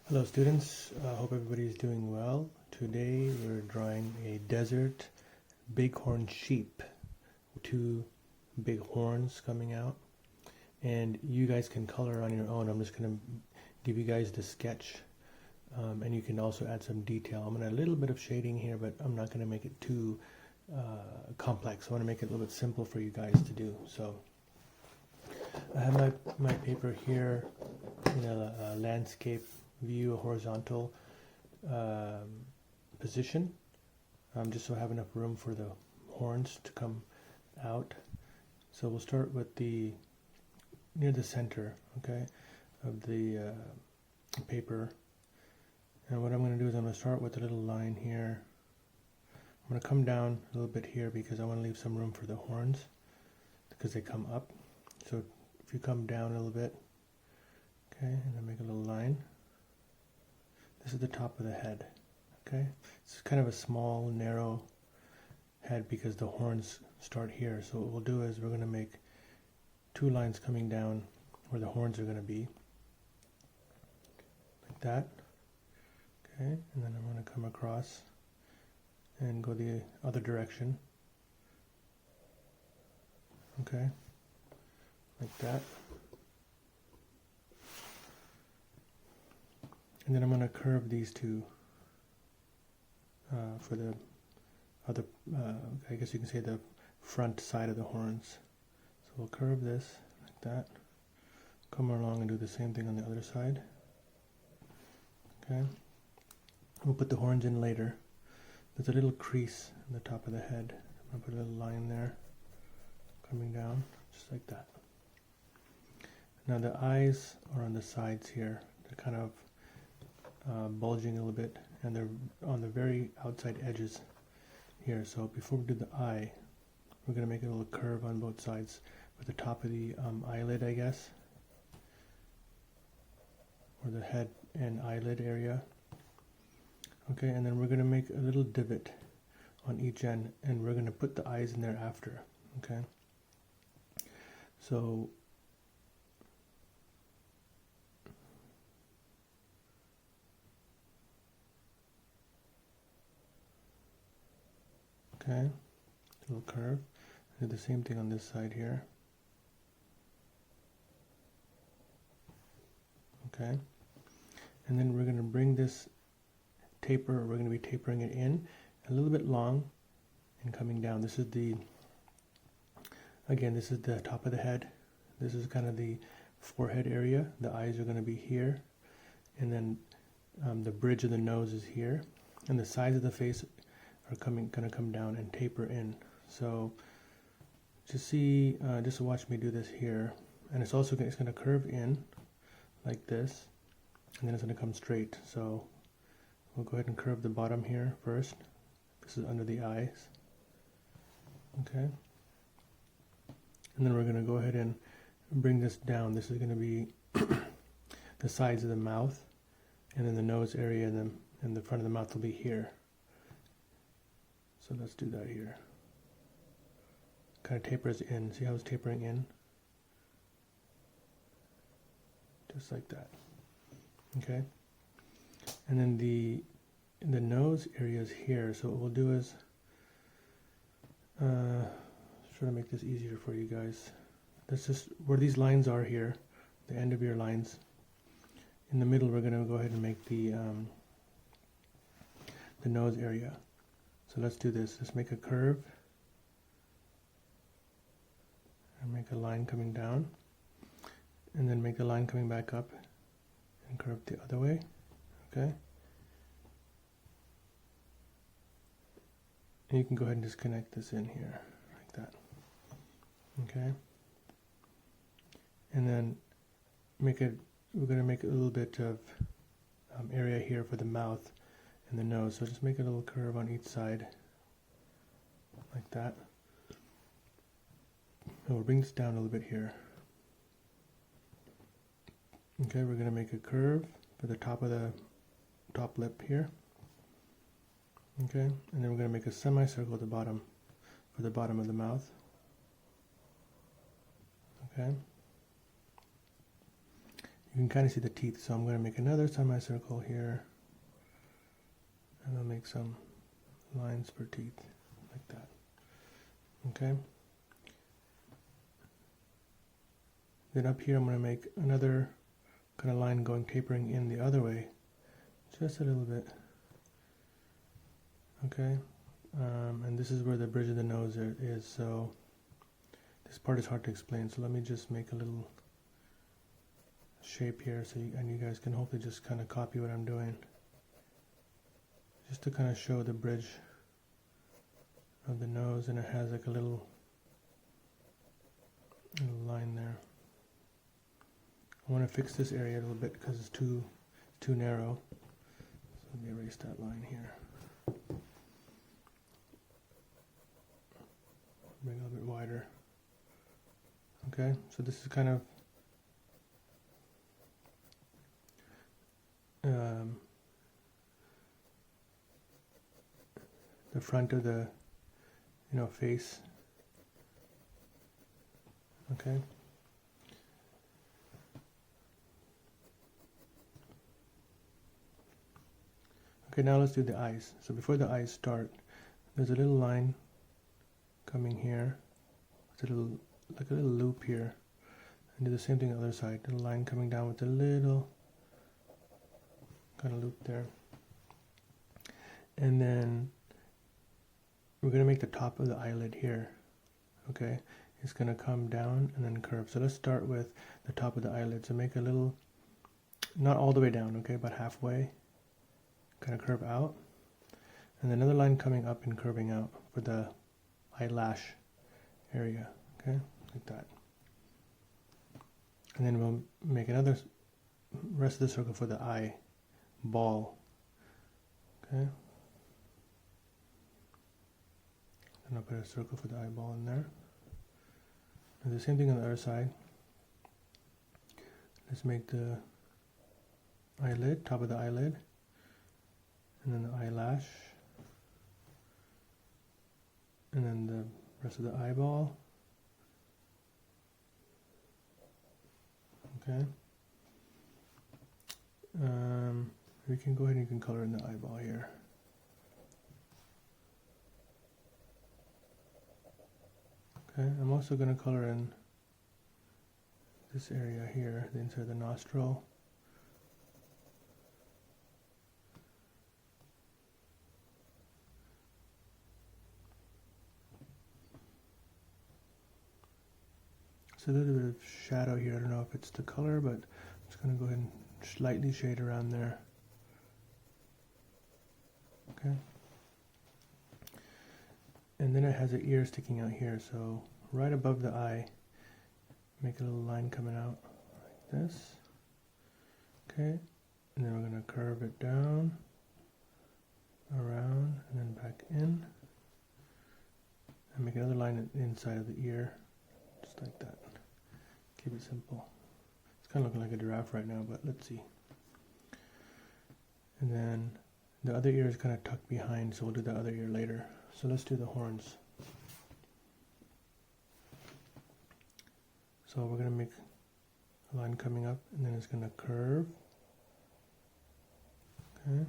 Hello students, hope everybody is doing well. Today we're drawing a desert bighorn sheep, two big horns coming out, and you guys can color on your own. I'm just going to give you guys the sketch, and you can also add some detail. I'm going to add a little bit of shading here, but I'm not going to make it too complex. I want to make it a little bit simple for you guys to do. So I have my paper here in a landscape view, a horizontal position, just so I have enough room for the horns to come out. So we'll start with near the center, okay, of the paper. And what I'm going to do is I'm going to start with a little line here. I'm going to come down a little bit here because I want to leave some room for the horns because they come up. So if you come down a little bit, okay, and then make a little line. This is the top of the head, okay? It's kind of a small, narrow head because the horns start here. So what we'll do is we're going to make two lines coming down where the horns are going to be, like that, okay? And then I'm going to come across and go the other direction, okay? Like that. And then I'm going to curve these two for the other, I guess you can say the front side of the horns. So we'll curve this like that, come along and do the same thing on the other side. Okay, we'll put the horns in later. There's a little crease in the top of the head. I'm going to put a little line there, coming down, just like that. Now the eyes are on the sides here. They're kind of bulging a little bit, and they're on the very outside edges here. So before we do the eye, we're going to make a little curve on both sides with the top of the eyelid, I guess, or the head and eyelid area. Okay, and then we're going to make a little divot on each end, and we're going to put the eyes in there after. Okay, so okay, little curve. Do the same thing on this side here. Okay, and then we're going to bring this taper, we're going to be tapering it in a little bit long and coming down. This is again, this is the top of the head. This is kind of the forehead area. The eyes are going to be here, and then the bridge of the nose is here, and the sides of the face are going to come down and taper in. So just watch me do this here, and it's going to curve in like this, and then it's going to come straight. So we'll go ahead and curve the bottom here first. This is under the eyes, okay, and then we're going to go ahead and bring this down. This is going to be the sides of the mouth, and then the nose area, and the front of the mouth will be here. So let's do that here. Kind of tapers in. See how it's tapering in? Just like that. Okay. And then the nose area is here. So what we'll do is try to make this easier for you guys. That's just where these lines are here, the end of your lines. In the middle, we're going to go ahead and make the nose area. So let's do this. Let's make a curve and make a line coming down, and then make the line coming back up and curve the other way. Okay. And you can go ahead and just connect this in here like that. Okay. And then we're going to make a little bit of area here for the mouth and the nose. So just make a little curve on each side like that. And we'll bring this down a little bit here. Okay, we're going to make a curve for the top of the top lip here. Okay, and then we're going to make a semicircle at the bottom for the bottom of the mouth. Okay. you can kind of see the teeth. So I'm going to make another semicircle here, and I'll make some lines for teeth like that. Okay. Then up here I'm going to make another kind of line going tapering in the other way, just a little bit. Okay. And this is where the bridge of the nose is, so this part is hard to explain, so let me just make a little shape here and you guys can hopefully just kind of copy what I'm doing, just to kind of show the bridge of the nose, and it has like a little line there. I want to fix this area a little bit because it's too narrow, so let me erase that line here. Bring it a little bit wider. Okay, so this is kind of the front of the face. Okay. Okay, now let's do the eyes. So before the eyes start, there's a little line coming here. It's a little, like a little loop here. And do the same thing on the other side. A little line coming down with a little kind of loop there. And then we're going to make the top of the eyelid here. Okay, it's going to come down and then curve. So let's start with the top of the eyelid. So make a little, not all the way down, okay, but halfway. Kind of curve out. And then another line coming up and curving out for the eyelash area. Okay, like that. And then we'll make another rest of the circle for the eye ball. Okay. And I'll put a circle for the eyeball in there. And the same thing on the other side. Let's make the eyelid, top of the eyelid, and then the eyelash, and then the rest of the eyeball. Okay. We can go ahead and you can color in the eyeball here. Okay, I'm also going to color in this area here, the inside of the nostril. It's a little bit of shadow here. I don't know if it's the color, but I'm just going to go ahead and slightly shade around there. Okay. And then it has an ear sticking out here, so right above the eye, make a little line coming out like this. Okay, and then we're going to curve it down, around, and then back in. And make another line inside of the ear, just like that. Keep it simple. It's kind of looking like a giraffe right now, but let's see. And then the other ear is kind of tucked behind, so we'll do the other ear later. So let's do the horns. So we're going to make a line coming up, and then it's going to curve. Okay.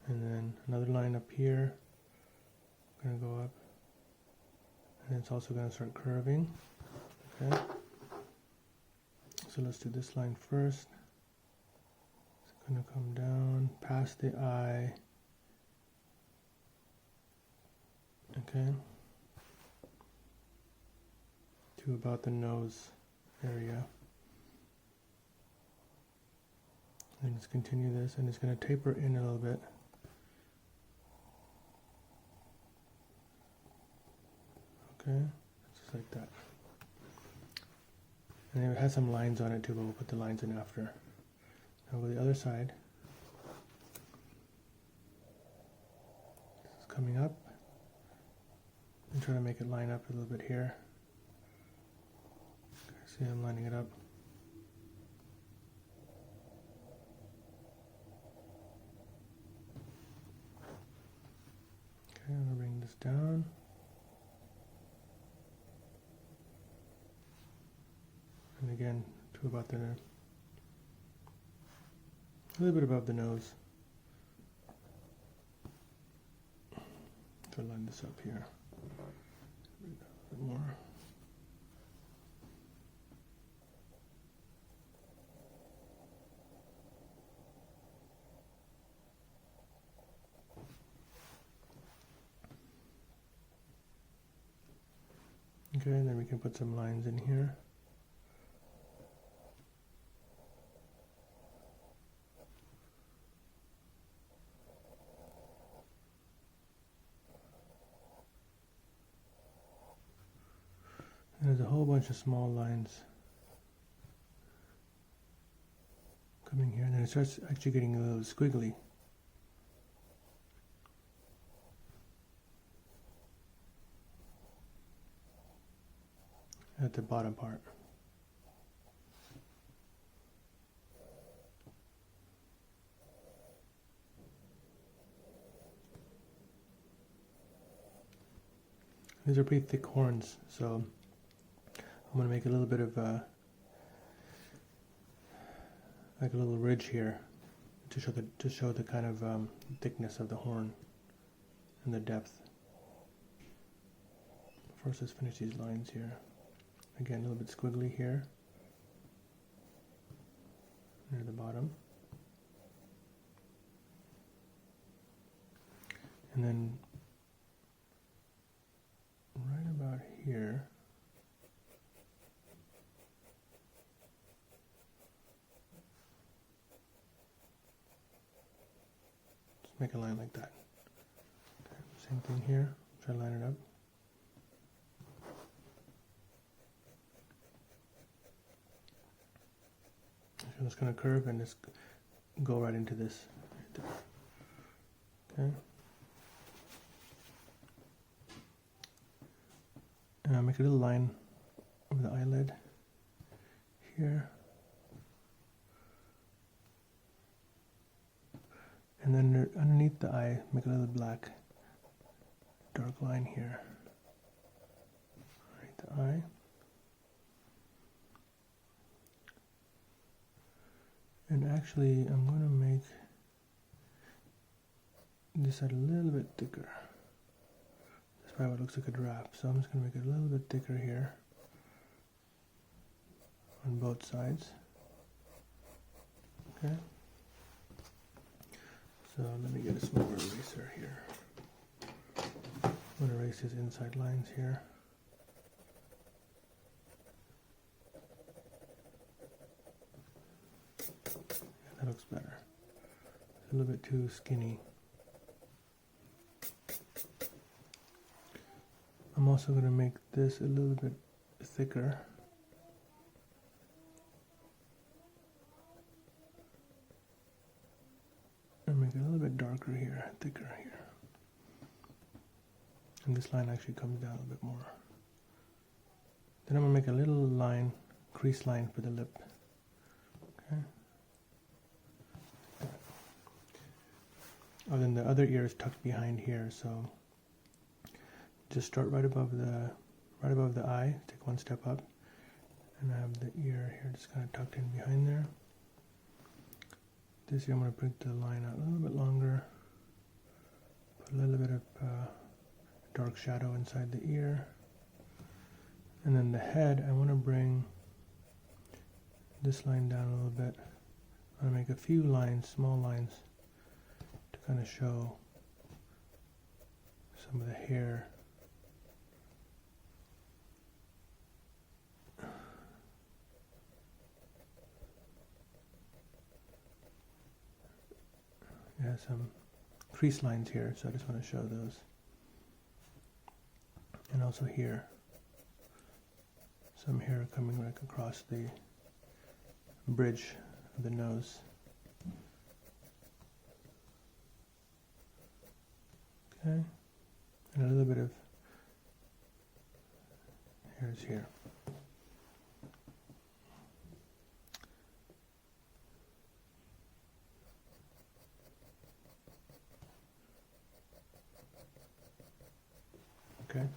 And then another line up here. Going to go up. And it's also going to start curving. Okay. So let's do this line first. It's going to come down past the eye. Okay. To about the nose area. And let's continue this, and it's going to taper in a little bit. Okay, just like that. And it has some lines on it too, but we'll put the lines in after. Now go to the other side. This is coming up. And try to make it line up a little bit here. Okay, see, I'm lining it up. Okay, I'm going to bring this down. And again, to about the A little bit above the nose. Try to line this up here. A bit more. Okay, and then we can put some lines in here. And there's a whole bunch of small lines coming here, and then it starts actually getting a little squiggly. At the bottom part. These are pretty thick horns, so I'm going to make a little bit of like a little ridge here to show the kind of thickness of the horn and the depth. First, let's finish these lines here. Again, a little bit squiggly here near the bottom, and then right about here. Just make a line like that. Okay, same thing here. Try to line it up. So it's going to curve and just go right into this. Okay. And I'll make a little line over the eyelid here. And then underneath the eye, make a little black dark line here. Right, the eye. And actually, I'm going to make this a little bit thicker. That's probably what looks like a draft. So I'm just going to make it a little bit thicker here on both sides. Okay. So let me get a smaller eraser here. I'm going to erase these inside lines here. That looks better. It's a little bit too skinny. I'm also going to make this a little bit thicker. And make it a little bit darker here, thicker here. And this line actually comes down a little bit more. Then I'm going to make a little line, crease line for the lip. Okay. Oh, then the other ear is tucked behind here, so just start right above the eye, take one step up, and I have the ear here just kind of tucked in behind there. This year I'm going to bring the line out a little bit longer, put a little bit of dark shadow inside the ear, and then the head, I want to bring this line down a little bit. I'm going to make a few lines, small lines, to kind of show some of the hair. It has some crease lines here, so I just want to show those. And also here, some hair coming right across the bridge of the nose. Okay, and a little bit of hairs here. Okay.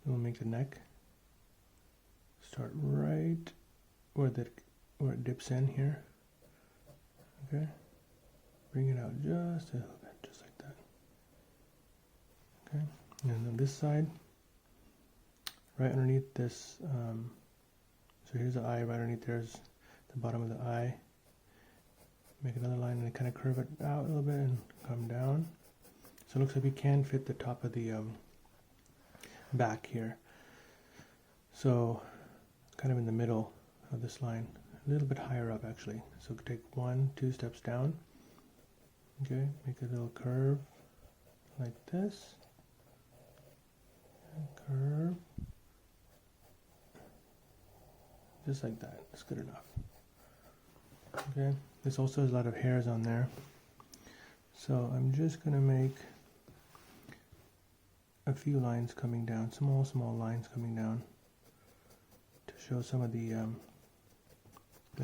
We'll make the neck. Start right where it dips in here. Okay, bring it out just a little bit, just like that. Okay, and on this side, right underneath this, so here's the eye, right underneath there's the bottom of the eye. Make another line and kind of curve it out a little bit and come down. So it looks like we can fit the top of the back here. So kind of in the middle of this line, a little bit higher up actually. So take 1-2 steps down. Okay, make a little curve like this. And curve. Just like that. That's good enough. Okay, this also has a lot of hairs on there. So I'm just going to make a few lines coming down, small lines coming down to show some of the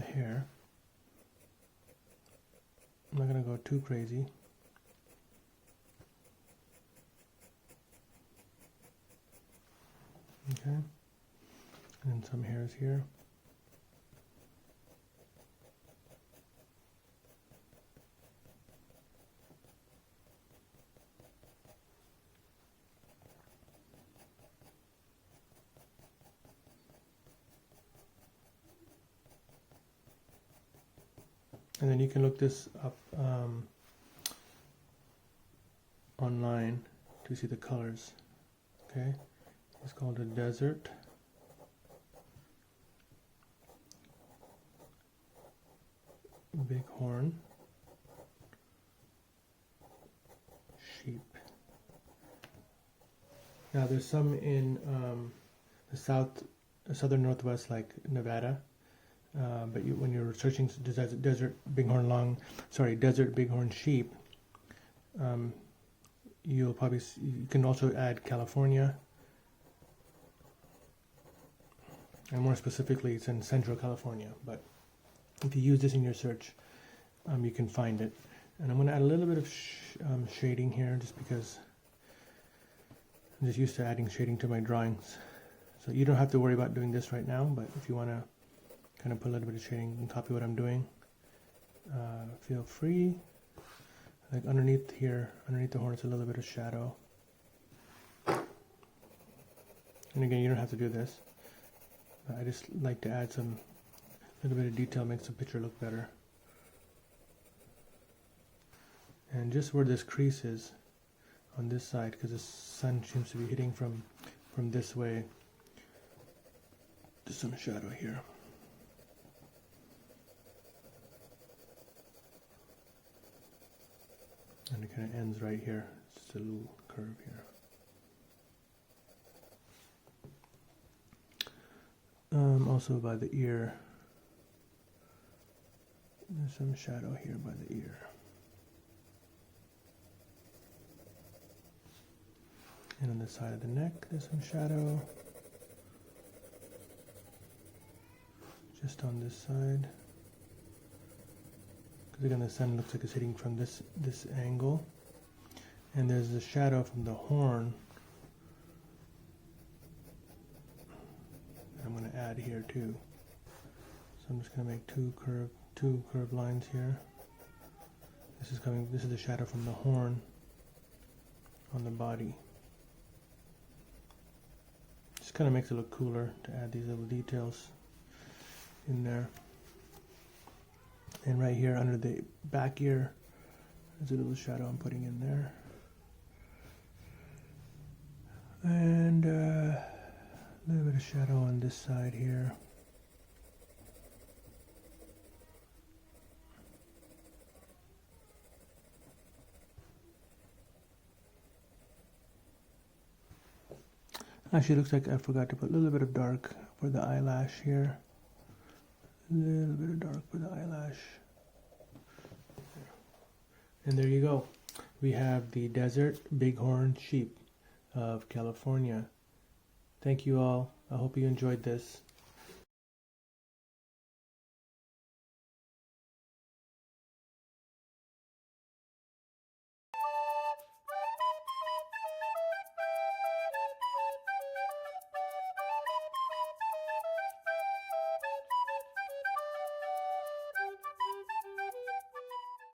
hair. I'm not going to go too crazy. Okay, and some hairs here. And then you can look this up online to see the colors. Okay, it's called a desert Bighorn Sheep. Now there's some in the southern northwest, like Nevada. But when you're searching desert Bighorn Sheep, you'll probably you can also add California, and more specifically, it's in Central California. But if you use this in your search, you can find it. And I'm going to add a little bit of shading here, just because I'm just used to adding shading to my drawings. So you don't have to worry about doing this right now, but if you want to kind of put a little bit of shading and copy what I'm doing, feel free. Like underneath here, underneath the horn, it's a little bit of shadow. And again, you don't have to do this. I just like to add some little bit of detail, makes the picture look better. And just where this crease is on this side, because the sun seems to be hitting from this way, just some shadow here. And it kind of ends right here. It's just a little curve here. Also by the ear. There's some shadow here by the ear. And on the side of the neck, there's some shadow. Just on this side. Again, the sun looks like it's hitting from this angle, and there's a shadow from the horn that I'm going to add here too. So I'm just going to make two curved lines here. This is the shadow from the horn on the body. Just kind of makes it look cooler to add these little details in there. And right here under the back ear, there's a little shadow I'm putting in there. And a little bit of shadow on this side here. Actually, it looks like I forgot to put a little bit of dark for the eyelash here. A little bit of dark for the eyelash. And there you go. We have the desert Bighorn Sheep of California. Thank you all. I hope you enjoyed this.